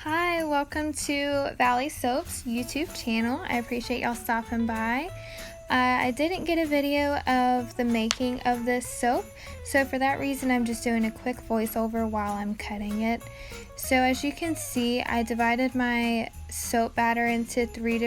Hi, welcome to Valley Soap's YouTube channel. I appreciate y'all stopping by. I didn't get a video of the making of this soap, so for that reason I'm just doing a quick voiceover while I'm cutting it. So as you can see, I divided my soap batter into three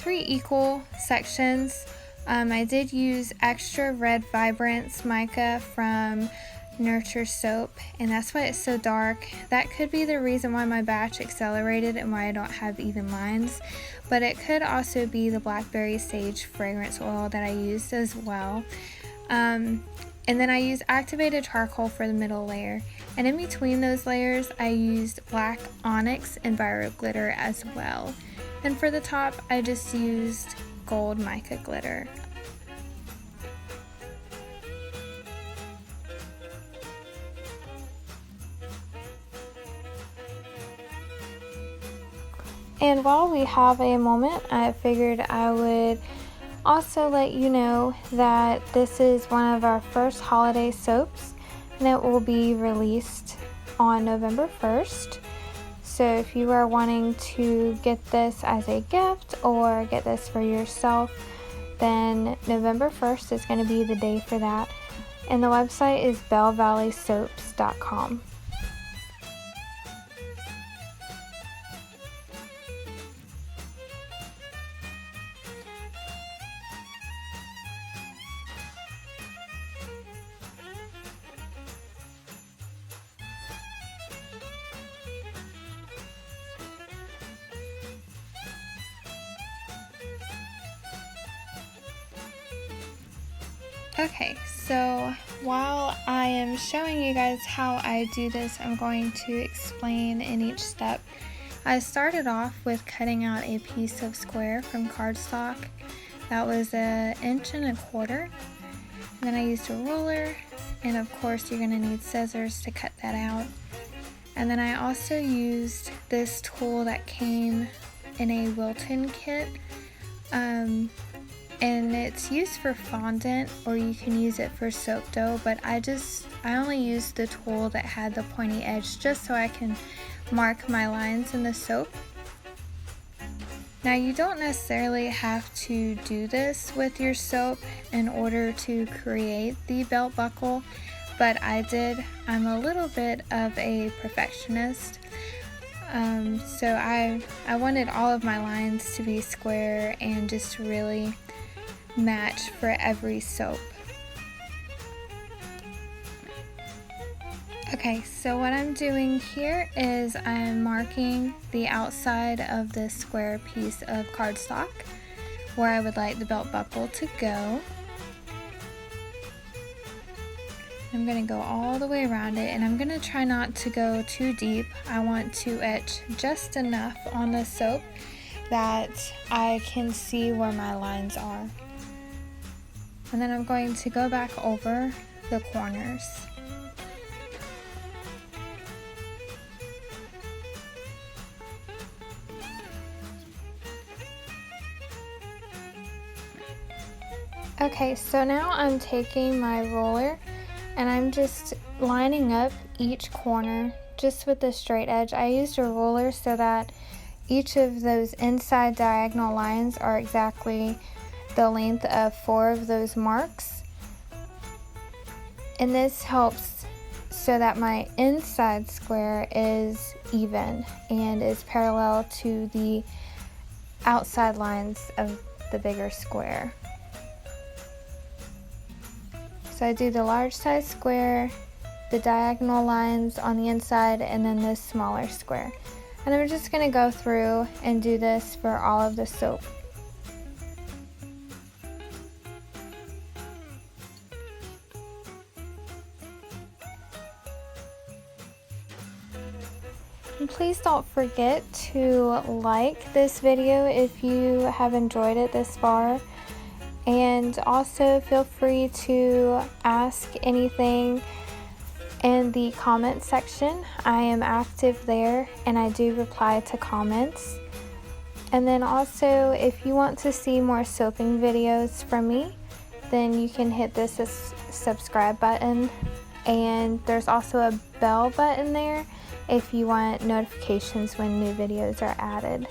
equal sections. I did use extra red vibrance mica from Nurture soap, and that's why it's so dark. That could be the reason why my batch accelerated and why I don't have even lines, but it could also be the blackberry sage fragrance oil that I used as well. And then I used activated charcoal for the middle layer, and in between those layers I used black onyx and Viro glitter as well. And for the top I just used gold mica glitter. And while we have a moment, I figured I would also let you know that this is one of our first holiday soaps, and it will be released on November 1st. So if you are wanting to get this as a gift or get this for yourself, then November 1st is going to be the day for that. And the website is bellevalleysoaps.com. Okay, so while I am showing you guys how I do this, I'm going to explain in each step. I started off with cutting out a piece of square from cardstock that was 1.25 inches. Then I used a ruler, and of course you're going to need scissors to cut that out. And then I also used this tool that came in a Wilton kit. And it's used for fondant, or you can use it for soap dough, but I only used the tool that had the pointy edge just so I can mark my lines in the soap. Now you don't necessarily have to do this with your soap in order to create the belt buckle, but I did. I'm a little bit of a perfectionist. So I wanted all of my lines to be square and just really match for every soap. Okay, so what I'm doing here is I'm marking the outside of this square piece of cardstock where I would like the belt buckle to go. I'm going to go all the way around it, and I'm going to try not to go too deep. I want to etch just enough on the soap that I can see where my lines are. And then I'm going to go back over the corners. Okay, so now I'm taking my ruler and I'm just lining up each corner just with the straight edge. I used a ruler so that each of those inside diagonal lines are exactly the length of 4 of those marks, and this helps so that my inside square is even and is parallel to the outside lines of the bigger square. So I do the large size square, the diagonal lines on the inside, and then this smaller square. And I'm just going to go through and do this for all of the soap. And please don't forget to like this video if you have enjoyed it this far, and also feel free to ask anything in the comment section. I am active there and I do reply to comments. And then also, if you want to see more soaping videos from me, then you can hit this subscribe button, and there's also a bell button there if you want notifications when new videos are added.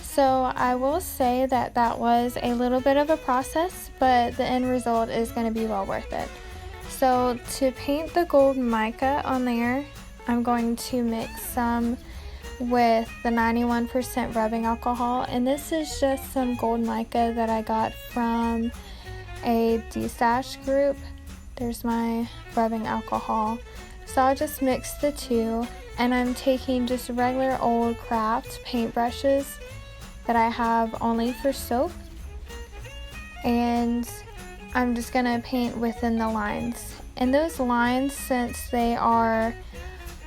So I will say that that was a little bit of a process, but the end result is going to be well worth it. So to paint the gold mica on there, I'm going to mix some with the 91% rubbing alcohol, and this is just some gold mica that I got from a D-stash group. There's my rubbing alcohol. So I'll just mix the two, and I'm taking just regular old craft paintbrushes that I have only for soap, and I'm just gonna paint within the lines. And those lines, since they are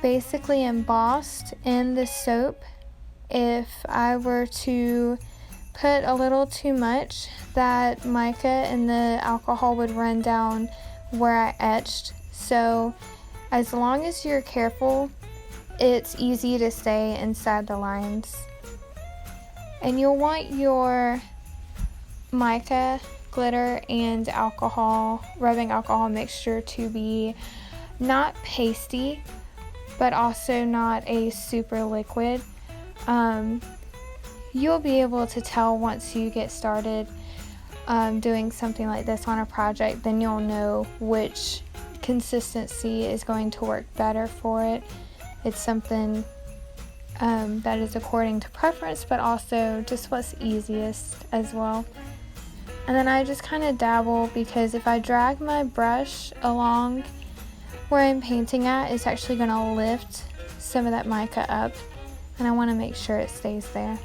basically embossed in the soap, if I were to put a little too much, that mica and the alcohol would run down where I etched. So as long as you're careful, it's easy to stay inside the lines. And you'll want your mica, glitter, and alcohol, rubbing alcohol mixture to be not pasty, but also not a super liquid. You'll be able to tell once you get started doing something like this on a project, then you'll know which consistency is going to work better for it. It's something that is according to preference, but also just what's easiest as well. And then I just kind of dabble, because if I drag my brush along where I'm painting at, it's actually going to lift some of that mica up, and I want to make sure it stays there.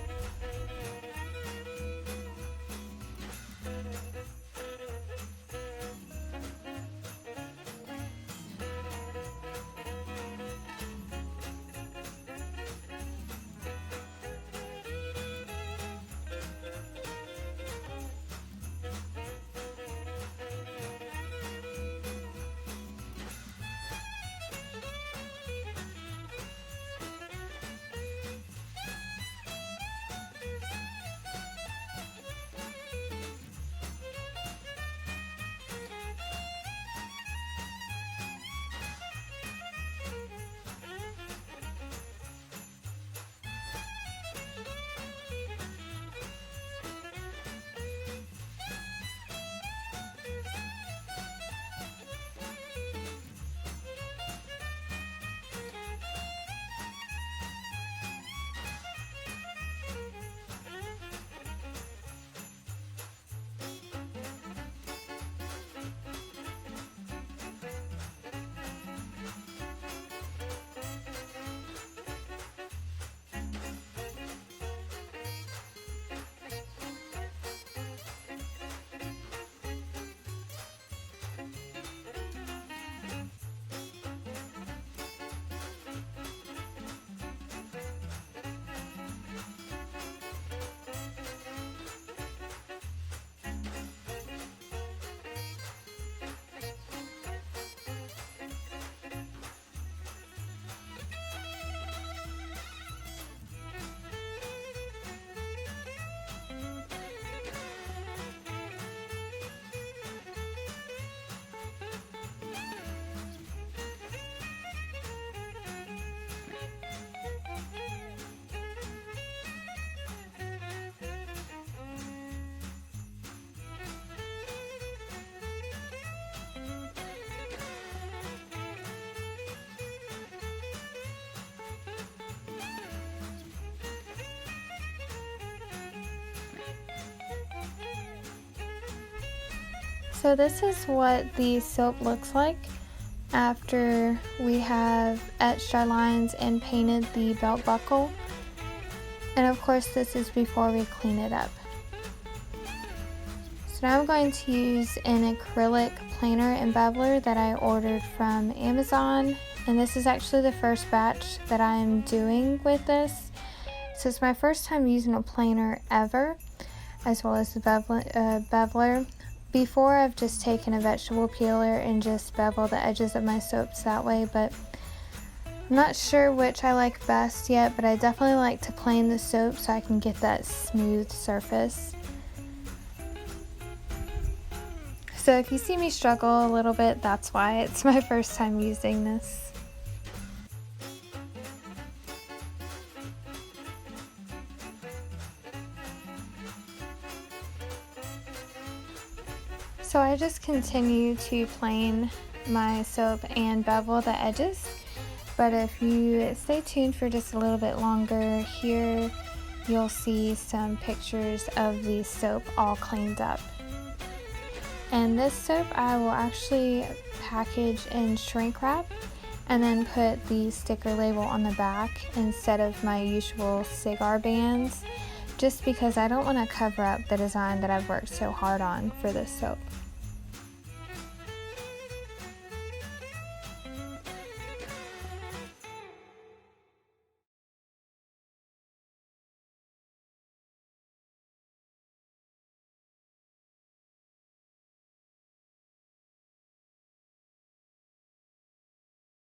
So this is what the soap looks like after we have etched our lines and painted the belt buckle. And of course this is before we clean it up. So now I'm going to use an acrylic planer and beveler that I ordered from Amazon. And this is actually the first batch that I am doing with this. So it's my first time using a planer ever, as well as the beveler. Before, I've just taken a vegetable peeler and just beveled the edges of my soaps that way, but I'm not sure which I like best yet, but I definitely like to plane the soap so I can get that smooth surface. So if you see me struggle a little bit, that's why. It's my first time using this. So I just continue to plane my soap and bevel the edges, but if you stay tuned for just a little bit longer, here you'll see some pictures of the soap all cleaned up. And this soap I will actually package in shrink wrap and then put the sticker label on the back instead of my usual cigar bands, just because I don't want to cover up the design that I've worked so hard on for this soap.